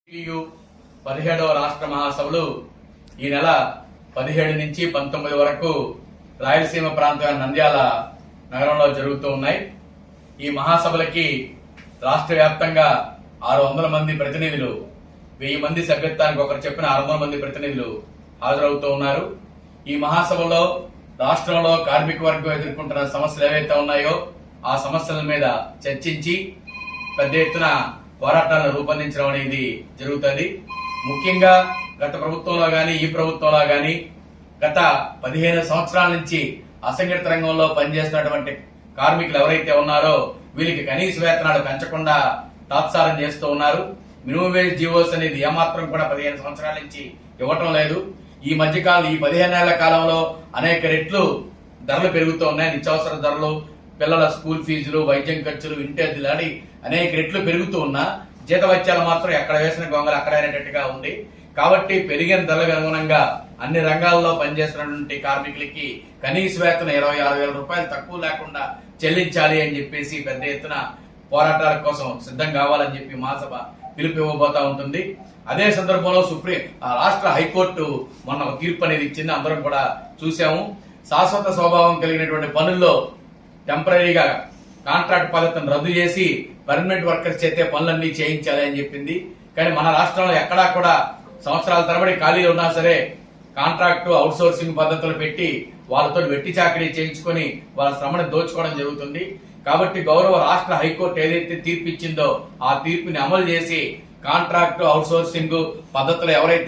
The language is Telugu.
టియు 17వ రాష్ట్ర మహాసభలు ఈ నెల 17 నుంచి 19 వరకు రాయలసీమ ప్రాంతమైన నంద్యాల నగరంలో జరుగుతూ ఉన్నాయి. ఈ మహాసభలకి రాష్ట్ర వ్యాప్తంగా 600 మంది ప్రతినిధులు, 1000 మంది సభ్యత్వానికి ఒకరు చెప్పిన 600 మంది ప్రతినిధులు హాజరవుతూ ఉన్నారు. ఈ మహాసభలో రాష్ట్రంలో కార్మిక వర్గం ఎదుర్కొంటున్న సమస్యలు ఏవైతే ఉన్నాయో ఆ సమస్యల మీద చర్చించి పెద్ద ఎత్తున పోరాటాలను రూపొందించడం అనేది జరుగుతుంది. ముఖ్యంగా గత ప్రభుత్వంలో గాని ఈ ప్రభుత్వంలో గాని గత 15 సంవత్సరాల నుంచి అసంఘటిత రంగంలో పనిచేస్తున్నటువంటి కార్మికులు ఎవరైతే ఉన్నారో వీళ్ళకి కనీస వేతనాలు పెంచకుండా తాత్సారం చేస్తూ ఉన్నారు. మినిమం వేజ్ జీవోస్ అనేది ఏమాత్రం కూడా 15 సంవత్సరాల నుంచి ఇవ్వటం లేదు. ఈ మధ్యకాలం ఈ 15 ఏళ్ల కాలంలో అనేక రెట్లు ధరలు పెరుగుతూ ఉన్నాయి. నిత్యావసర ధరలు, పిల్లల స్కూల్ ఫీజులు, వైద్యం ఖర్చులు, ఇంటి అద్దెలు అనేక రెట్లు పెరుగుతూ ఉన్నా జీతవత్యాలు మాత్రం ఎక్కడ వేసిన గొంగలు అక్కడ అయినట్టుగా ఉంది. కాబట్టి పెరిగిన ధరలకు అనుగుణంగా అన్ని రంగాల్లో పనిచేస్తున్నటువంటి కార్మికులకి కనీస వేతనం 26,000 రూపాయలు తక్కువ లేకుండా చెల్లించాలి అని చెప్పేసి పెద్ద ఎత్తున పోరాటాల కోసం సిద్ధం కావాలని చెప్పి మహాసభ పిలుపు ఇవ్వబోతా ఉంటుంది. అదే సందర్భంలో రాష్ట్ర హైకోర్టు మొన్న ఒక తీర్పు అనేది ఇచ్చింది. అందరం కూడా చూసాము. శాశ్వత స్వభావం కలిగినటువంటి పనుల్లో టెంపరీగా కాంట్రాక్ట్ పద్ధతిని రద్దు చేసి పర్మనెంట్ వర్కర్స్ చేతే పనులన్నీ చేయించాలి అని చెప్పింది. కానీ మన రాష్ట్రంలో ఎక్కడా కూడా సంవత్సరాల తరబడి ఖాళీలు ఉన్నా సరే కాంట్రాక్టు అవుట్ సోర్సింగ్ పద్ధతులు పెట్టి వాళ్ళతో వెట్టి చాకరీ చేయించుకొని వాళ్ళ శ్రమను దోచుకోవడం జరుగుతుంది. కాబట్టి గౌరవ రాష్ట్ర హైకోర్టు ఏదైతే తీర్పు ఇచ్చిందో ఆ తీర్పుని అమలు చేసి కాంట్రాక్టు అవుట్ సోర్సింగ్ పద్ధతులు ఎవరైతే